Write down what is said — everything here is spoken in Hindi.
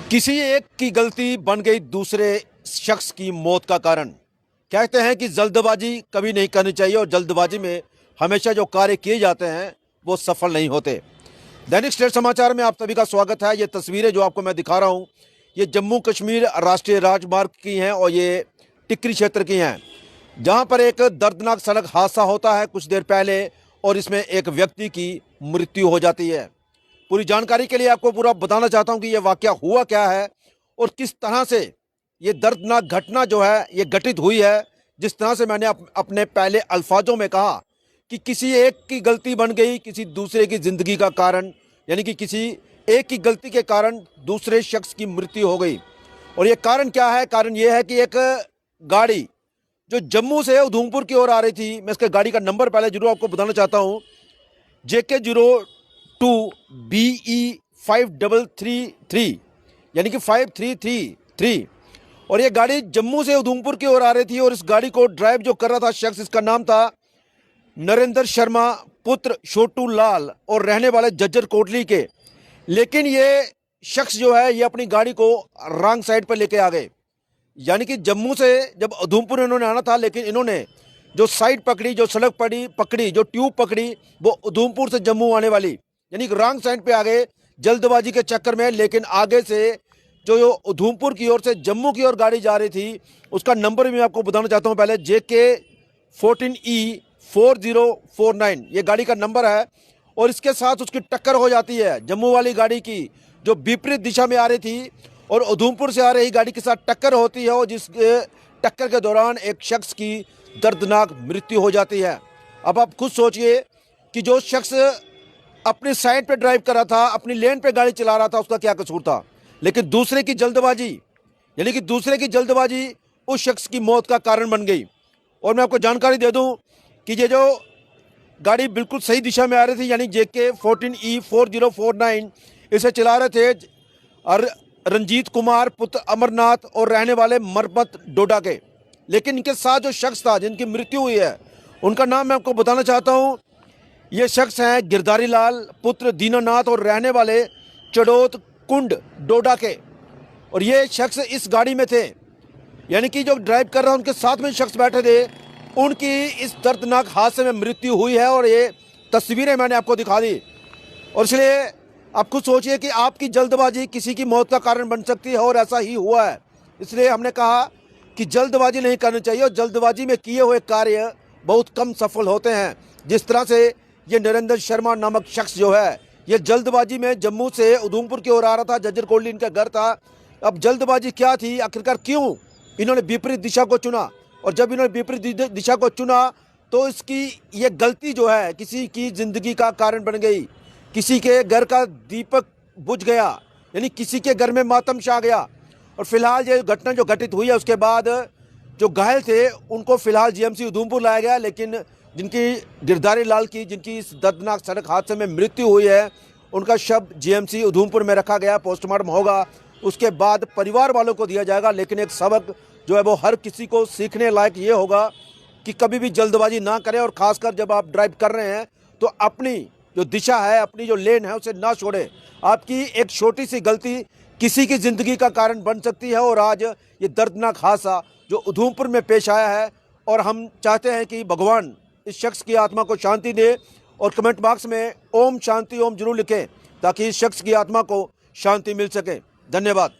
किसी एक की गलती बन गई दूसरे शख्स की मौत का कारण। कहते हैं कि जल्दबाजी कभी नहीं करनी चाहिए और जल्दबाजी में हमेशा जो कार्य किए जाते हैं वो सफल नहीं होते। दैनिक स्टेट समाचार में आप सभी का स्वागत है। ये तस्वीरें जो आपको मैं दिखा रहा हूँ ये जम्मू कश्मीर राष्ट्रीय राजमार्ग की हैं और ये टिक्री क्षेत्र की हैं, जहाँ पर एक दर्दनाक सड़क हादसा होता है कुछ देर पहले और इसमें एक व्यक्ति की मृत्यु हो जाती है। पूरी जानकारी के लिए आपको पूरा बताना चाहता हूं कि यह वाकया हुआ क्या है और किस तरह से ये दर्दनाक घटना जो है ये घटित हुई है। जिस तरह से मैंने अपने पहले अल्फाजों में कहा कि किसी एक की गलती बन गई किसी दूसरे की ज़िंदगी का कारण, यानी कि किसी एक की गलती के कारण दूसरे शख्स की मृत्यु हो गई। और ये कारण क्या है? कारण ये है कि एक गाड़ी जो जम्मू से उधमपुर की ओर आ रही थी, मैं इसके गाड़ी का नंबर पहले जरूर आपको बताना चाहता हूँ, JK02 BE 5333, यानी कि 5333। और ये गाड़ी जम्मू से उधमपुर की ओर आ रही थी और इस गाड़ी को ड्राइव जो कर रहा था शख्स, इसका नाम था नरेंद्र शर्मा पुत्र छोटू लाल और रहने वाले जज्जर कोटली के। लेकिन ये शख्स जो है ये अपनी गाड़ी को रॉन्ग साइड पर लेके आ गए, यानी कि जम्मू से जब उधमपुर इन्होंने आना था, लेकिन इन्होंने जो साइड पकड़ी, जो सड़क पकड़ी, जो ट्यूब पकड़ी वो उधमपुर से जम्मू आने वाली, यानी कि रॉन्ग साइड पे आ गए जल्दबाजी के चक्कर में। लेकिन आगे से जो उधमपुर की ओर से जम्मू की ओर गाड़ी जा रही थी उसका नंबर भी मैं आपको बताना चाहता हूँ पहले, JK14E 4049 ये गाड़ी का नंबर है। और इसके साथ उसकी टक्कर हो जाती है जम्मू वाली गाड़ी की जो विपरीत दिशा में आ रही थी और उधमपुर से आ रही गाड़ी के साथ टक्कर होती है और जिस टक्कर के दौरान एक शख्स की दर्दनाक मृत्यु हो जाती है। अब आप खुद सोचिए कि जो शख्स अपनी साइड पे ड्राइव कर रहा था, अपनी लेन पे गाड़ी चला रहा था, उसका क्या कसूर था? लेकिन दूसरे की जल्दबाजी, यानी कि दूसरे की जल्दबाजी उस शख्स की मौत का कारण बन गई। और मैं आपको जानकारी दे दूं कि ये जो गाड़ी बिल्कुल सही दिशा में आ रही थी, यानी JK14E 4049, इसे चला रहे थे और रंजीत कुमार पुत्र अमरनाथ और रहने वाले मरमत डोडा के। लेकिन इनके साथ जो शख्स था जिनकी मृत्यु हुई है उनका नाम मैं आपको बताना चाहता हूँ। ये शख्स हैं गिरधारी लाल पुत्र दीनानाथ और रहने वाले चड़ोत कुंड डोडा के। और ये शख्स इस गाड़ी में थे, यानी कि जो ड्राइव कर रहा उनके साथ में शख्स बैठे थे, उनकी इस दर्दनाक हादसे में मृत्यु हुई है और ये तस्वीरें मैंने आपको दिखा दी। और इसलिए आप खुद सोचिए कि आपकी जल्दबाजी किसी की मौत का कारण बन सकती है और ऐसा ही हुआ है। इसलिए हमने कहा कि जल्दबाजी नहीं करनी चाहिए और जल्दबाजी में किए हुए कार्य बहुत कम सफल होते हैं। जिस तरह से ये नरेंद्र शर्मा नामक शख्स जो है ये जल्दबाजी में जम्मू से उधमपुर की ओर आ रहा था, जज्जर कोटली इनका घर था। अब जल्दबाजी क्या थी, आखिरकार क्यों इन्होंने विपरीत दिशा को चुना? और जब इन्होंने विपरीत दिशा को चुना तो इसकी ये गलती जो है किसी की ज़िंदगी का कारण बन गई, किसी के घर का दीपक बुझ गया, यानी किसी के घर में मातम छा गया। और फिलहाल ये घटना जो घटित हुई है उसके बाद जो घायल थे उनको फिलहाल GMC उधमपुर लाया गया, लेकिन जिनकी गिरधारी लाल की जिनकी इस दर्दनाक सड़क हादसे में मृत्यु हुई है उनका शव GMC उधमपुर में रखा गया, पोस्टमार्टम होगा, उसके बाद परिवार वालों को दिया जाएगा। लेकिन एक सबक जो है वो हर किसी को सीखने लायक ये होगा कि कभी भी जल्दबाजी ना करें और ख़ासकर जब आप ड्राइव कर रहे हैं तो अपनी जो दिशा है, अपनी जो लेन है उसे ना छोड़ें। आपकी एक छोटी सी गलती किसी की ज़िंदगी का कारण बन सकती है। और आज ये दर्दनाक हादसा जो उधमपुर में पेश आया है और हम चाहते हैं कि भगवान इस शख्स की आत्मा को शांति दे। और कमेंट बॉक्स में ओम शांति ओम जरूर लिखें ताकि इस शख्स की आत्मा को शांति मिल सके। धन्यवाद।